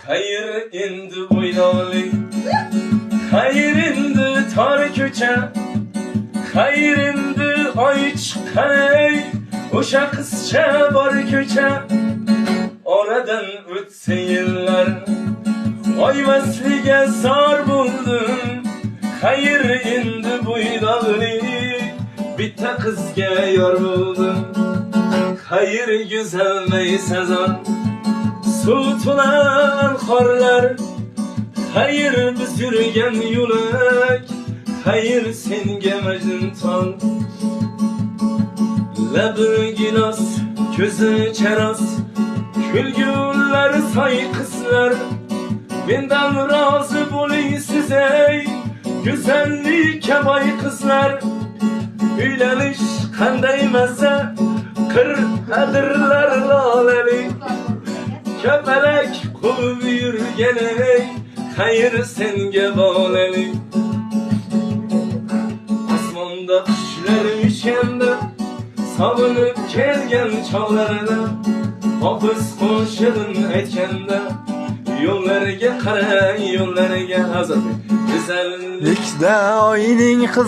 Hayır indi bo'ylovli, hayır indi tor ko'cha, hayır indi oy chiqqan, o'sha qizcha bor ko'cha. Oradan o'tsa yillar, oymasliga zor bo'ldim. Hayır indi bo'ylovli, bitta qizga yor bo'ldim. Hayır güzelmeyi sezon, suv to'lan qorlar. Hayır biz yurgan yo'lak, hayır senga majnuntol. Labi gilos, ko'zi charos, kulgular soy qizlar. Mendan rozi bo'lingsiz ey go'zallik boy qizlar. Uylanish qanday maza, qir adirlar lolali. Kapalak quvib yurgan ey, hayır senga bolali. Osmonda qushlar uchganda, sog'inib kelgan chog'larida, hofiz qo'shig'in aytganda, yo'llariga qara, yo'llariga hazır. Go'zallikda oyning qiz